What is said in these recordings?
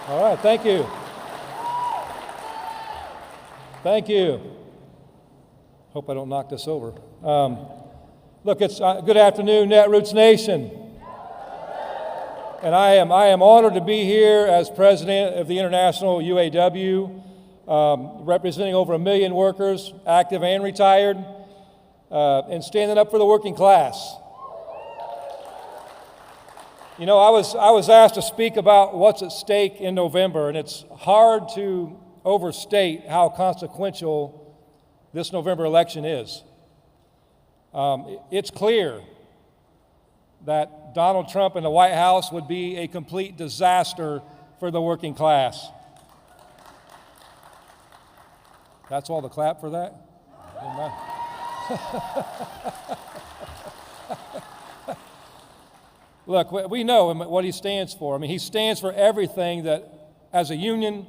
All right, thank you. Thank you. Hope I don't knock this over. Look, it's good afternoon, Netroots Nation. And I am honored to be here as president of the International UAW, representing over 1 million workers, active and retired, and standing up for the working class. You know, I was asked to speak about what's at stake in November, and it's hard to overstate how consequential this November election is. It's clear that Donald Trump and the White House would be a complete disaster for the working class. That's all the clap for that? Look, we know what he stands for. I mean, he stands for everything that, as a union,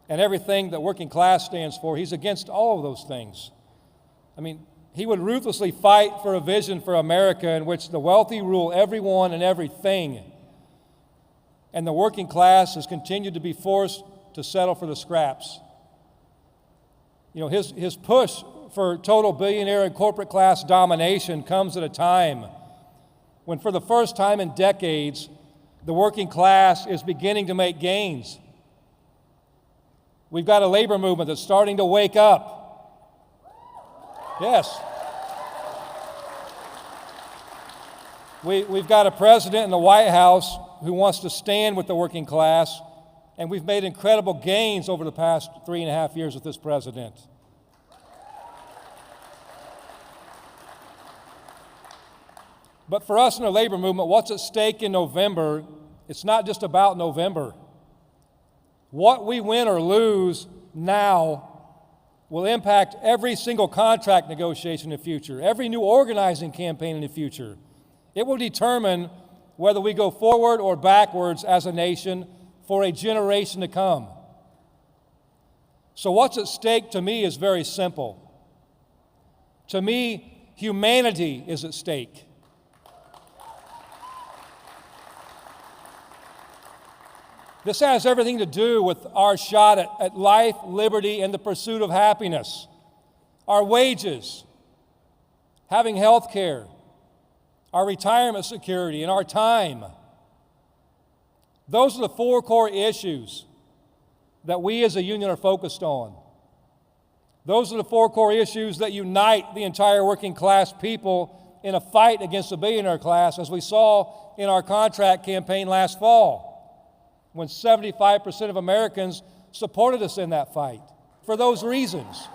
and everything that working class stands for. He's against all of those things. I mean, he would ruthlessly fight for a vision for America in which the wealthy rule everyone and everything, and the working class has continued to be forced to settle for the scraps. You know, his push for total billionaire and corporate class domination comes at a time when, for the first time in decades, the working class is beginning to make gains. We've got a labor movement that's starting to wake up. Yes. We've got a president in the White House who wants to stand with the working class, and we've made incredible gains over the past 3.5 years with this president. But for us in the labor movement, what's at stake in November, it's not just about November. What we win or lose now will impact every single contract negotiation in the future, every new organizing campaign in the future. It will determine whether we go forward or backwards as a nation for a generation to come. So what's at stake to me is very simple. To me, humanity is at stake. This has everything to do with our shot at life, liberty, and the pursuit of happiness. Our wages, having health care, our retirement security, and our time. Those are the 4 core issues that we as a union are focused on. Those are the 4 core issues that unite the entire working class people in a fight against the billionaire class, as we saw in our contract campaign last fall, when 75% of Americans supported us in that fight for those reasons.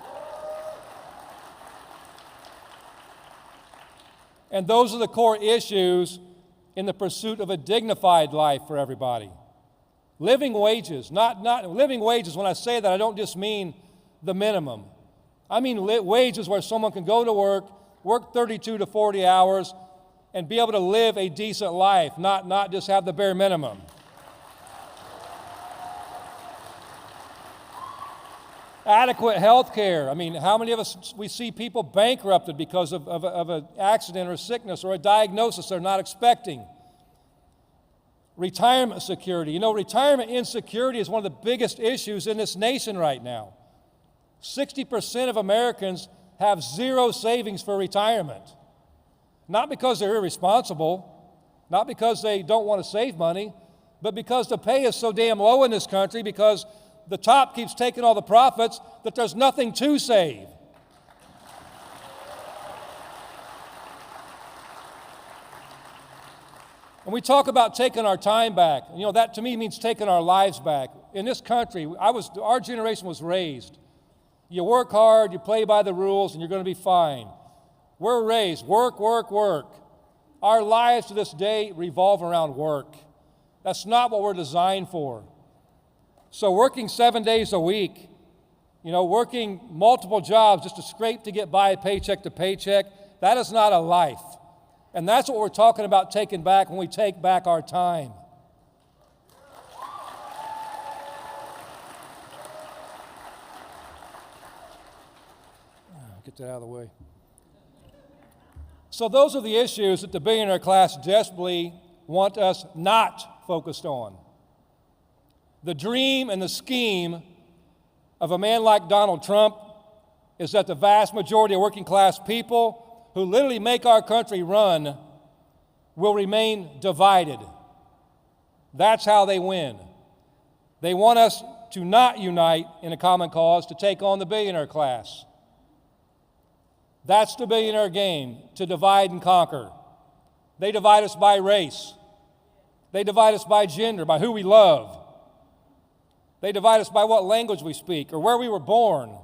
And those are the core issues in the pursuit of a dignified life for everybody. Living wages, not living wages. When I say that, I don't just mean the minimum. I mean wages where someone can go to work 32 to 40 hours, and be able to live a decent life, not just have the bare minimum. Adequate health care. I mean, how many of us, we see people bankrupted because of an accident or sickness or a diagnosis they're not expecting. Retirement security. You know, retirement insecurity is one of the biggest issues in this nation right now. 60% of Americans have zero savings for retirement. Not because they're irresponsible, not because they don't want to save money, but because the pay is so damn low in this country, because the top keeps taking all the profits, that there's nothing to save. And we talk about taking our time back. You know, that to me means taking our lives back. In this country, our generation was raised. You work hard, you play by the rules, and you're going to be fine. We're raised, work, work, work. Our lives to this day revolve around work. That's not what we're designed for. So working 7 days a week, you know, working multiple jobs just to scrape to get by paycheck to paycheck, that is not a life. And that's what we're talking about taking back when we take back our time. Get that out of the way. So those are the issues that the billionaire class desperately want us not focused on. The dream and the scheme of a man like Donald Trump is that the vast majority of working class people who literally make our country run will remain divided. That's how they win. They want us to not unite in a common cause to take on the billionaire class. That's the billionaire game, to divide and conquer. They divide us by race. They divide us by gender, by who we love. They divide us by what language we speak or where we were born.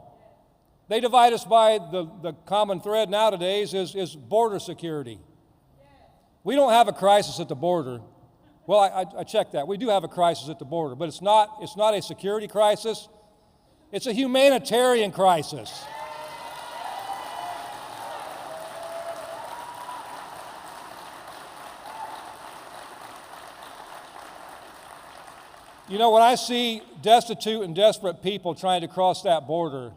They divide us by the common thread nowadays is border security. We don't have a crisis at the border. Well, I checked that. We do have a crisis at the border, but it's not a security crisis. It's a humanitarian crisis. You know, when I see destitute and desperate people trying to cross that border,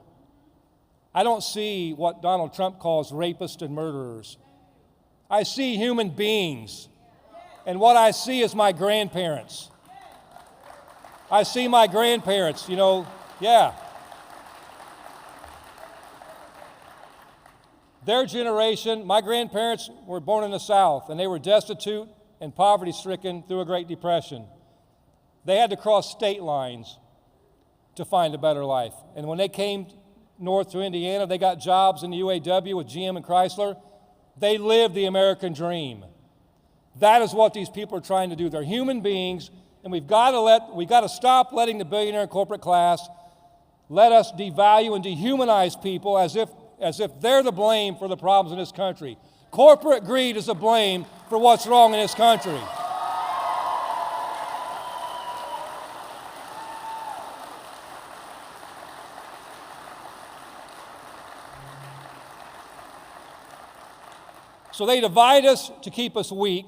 I don't see what Donald Trump calls rapists and murderers. I see human beings. And what I see is my grandparents. I see my grandparents, yeah. Their generation, my grandparents were born in the South, and they were destitute and poverty-stricken through a Great Depression. They had to cross state lines to find a better life. And when they came north to Indiana, they got jobs in the UAW with GM and Chrysler. They lived the American dream. That is what these people are trying to do. They're human beings, and we've got to stop letting the billionaire and corporate class let us devalue and dehumanize people as if they're the blame for the problems in this country. Corporate greed is the blame for what's wrong in this country. So they divide us to keep us weak,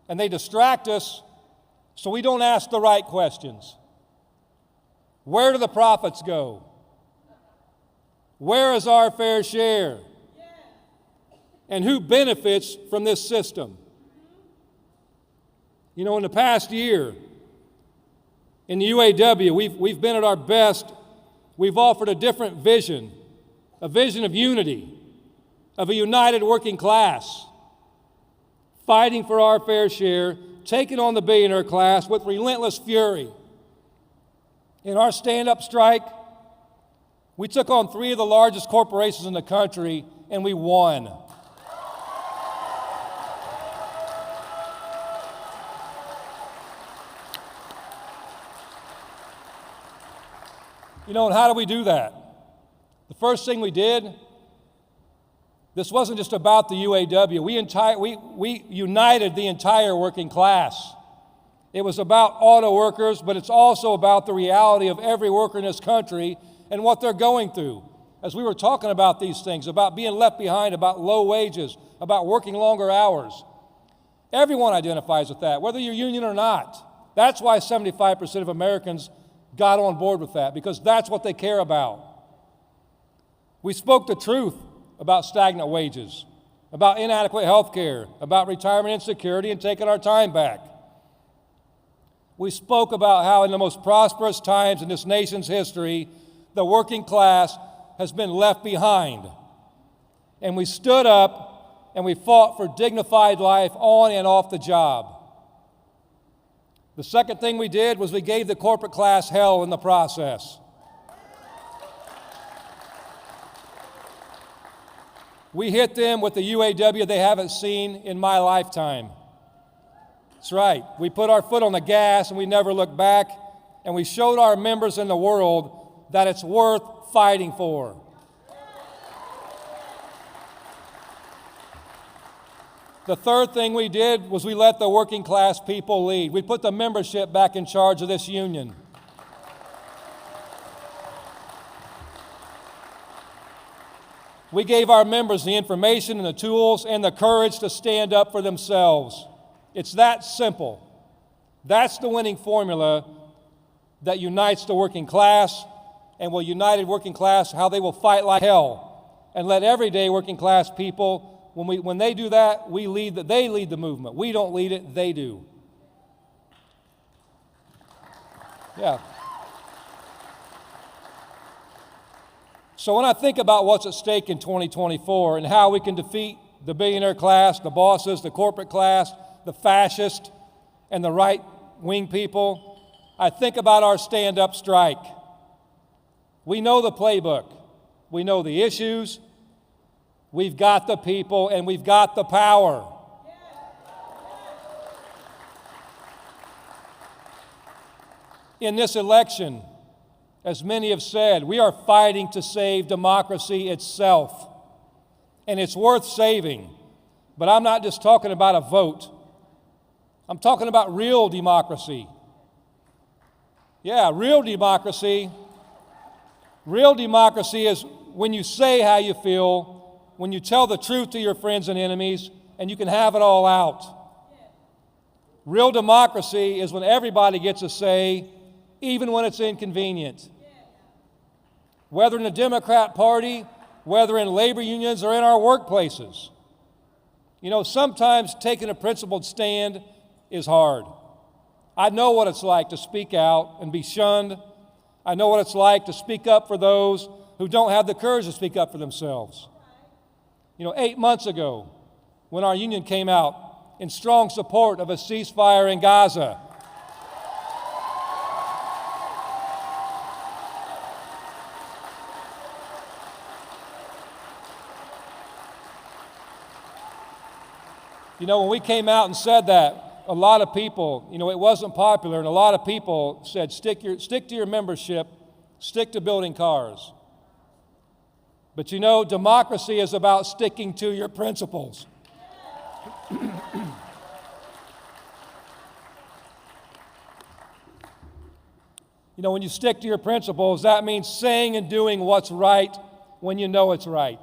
and they distract us so we don't ask the right questions. Where do the profits go? Where is our fair share? And who benefits from this system? You know, in the past year, in the UAW, we've been at our best. We've offered a different vision, a vision of unity, of a united working class, fighting for our fair share, taking on the billionaire class with relentless fury. In our stand-up strike, we took on 3 of the largest corporations in the country, and we won. You know, and how do we do that? The first thing we did, this wasn't just about the UAW. We united the entire working class. It was about auto workers, but it's also about the reality of every worker in this country and what they're going through. As we were talking about these things, about being left behind, about low wages, about working longer hours. Everyone identifies with that, whether you're union or not. That's why 75% of Americans got on board with that, because that's what they care about. We spoke the truth about stagnant wages, about inadequate health care, about retirement insecurity and taking our time back. We spoke about how in the most prosperous times in this nation's history, the working class has been left behind. And we stood up and we fought for dignified life on and off the job. The second thing we did was we gave the corporate class hell in the process. We hit them with the UAW they haven't seen in my lifetime. That's right. We put our foot on the gas and we never looked back, and we showed our members in the world that it's worth fighting for. The third thing we did was we let the working class people lead. We put the membership back in charge of this union. We gave our members the information and the tools and the courage to stand up for themselves. It's that simple. That's the winning formula that unites the working class, and will united working class, how they will fight like hell and let everyday working class people, when they do that, they lead the movement. We don't lead it, they do. Yeah. So when I think about what's at stake in 2024 and how we can defeat the billionaire class, the bosses, the corporate class, the fascist, and the right-wing people, I think about our stand-up strike. We know the playbook. We know the issues. We've got the people, and we've got the power. In this election, as many have said, we are fighting to save democracy itself. And it's worth saving. But I'm not just talking about a vote. I'm talking about real democracy. Yeah, real democracy. Real democracy is when you say how you feel, when you tell the truth to your friends and enemies, and you can have it all out. Real democracy is when everybody gets a say, even when it's inconvenient. Whether in the Democrat Party, whether in labor unions or in our workplaces. You know, sometimes taking a principled stand is hard. I know what it's like to speak out and be shunned. I know what it's like to speak up for those who don't have the courage to speak up for themselves. You know, 8 months ago, when our union came out in strong support of a ceasefire in Gaza, you know, when we came out and said that, a lot of people, you know, it wasn't popular, and a lot of people said, stick to your membership, stick to building cars. But you know, democracy is about sticking to your principles. You know, when you stick to your principles, that means saying and doing what's right when you know it's right.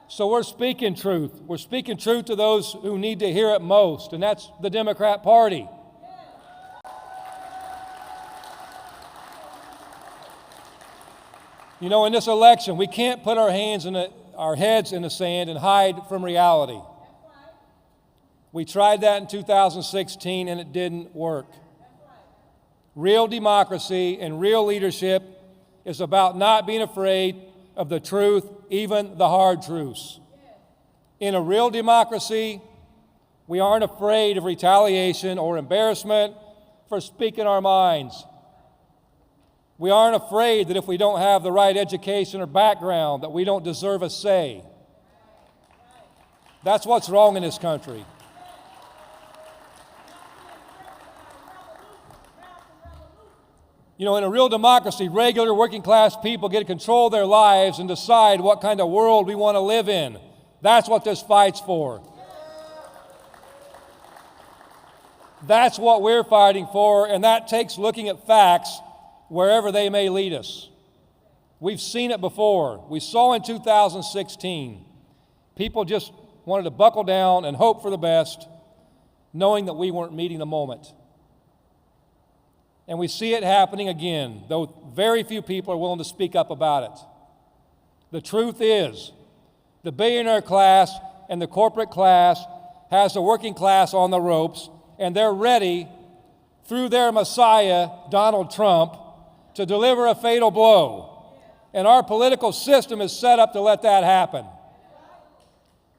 So we're speaking truth. We're speaking truth to those who need to hear it most, and that's the Democrat Party. You know, in this election, we can't put our heads in the sand and hide from reality. We tried that in 2016, and it didn't work. Real democracy and real leadership is about not being afraid of the truth, even the hard truths. In a real democracy, we aren't afraid of retaliation or embarrassment for speaking our minds. We aren't afraid that if we don't have the right education or background, that we don't deserve a say. That's what's wrong in this country. You know, in a real democracy, regular working class people get to control their lives and decide what kind of world we want to live in. That's what this fight's for. That's what we're fighting for, and that takes looking at facts wherever they may lead us. We've seen it before. We saw in 2016. People just wanted to buckle down and hope for the best, knowing that we weren't meeting the moment. And we see it happening again, though very few people are willing to speak up about it. The truth is, the billionaire class and the corporate class has the working class on the ropes, and they're ready, through their messiah, Donald Trump, to deliver a fatal blow. And our political system is set up to let that happen.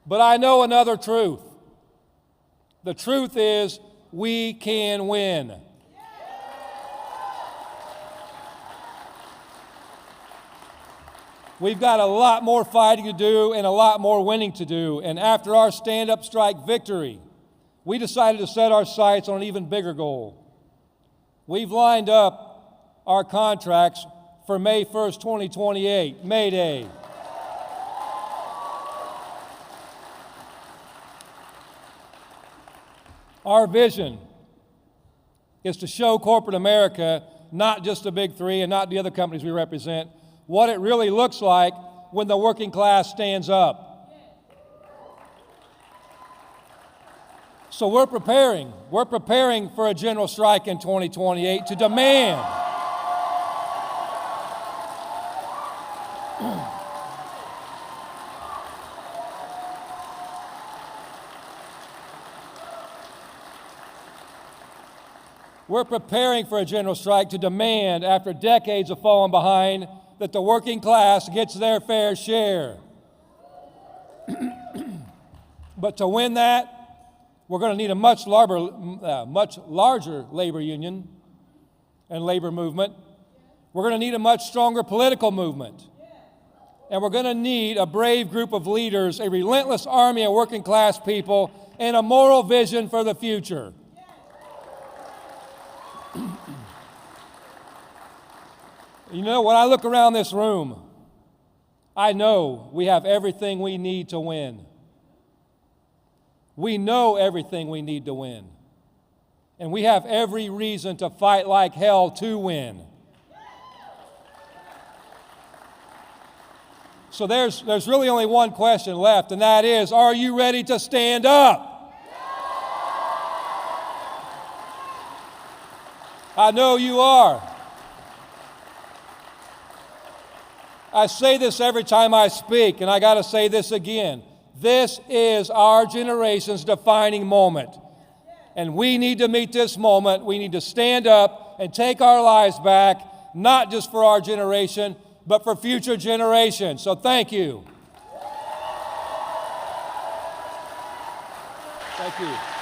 But I know another truth. The truth is, we can win. We've got a lot more fighting to do and a lot more winning to do. And after our stand-up strike victory, we decided to set our sights on an even bigger goal. We've lined up our contracts for May 1st, 2028, May Day. Our vision is to show corporate America, not just the big three and not the other companies we represent, what it really looks like when the working class stands up. So we're preparing for a general strike in 2028 to demand We're preparing for a general strike to demand, after decades of falling behind, that the working class gets their fair share. But to win that, we're going to need a much larger labor union and labor movement. We're going to need a much stronger political movement. And we're going to need a brave group of leaders, a relentless army of working class people, and a moral vision for the future. You know, when I look around this room, I know we have everything we need to win. We know everything we need to win. And we have every reason to fight like hell to win. So there's really only one question left, and that is, are you ready to stand up? I know you are. I say this every time I speak, and I got to say this again. This is our generation's defining moment. And we need to meet this moment. We need to stand up and take our lives back, not just for our generation, but for future generations. So thank you. Thank you.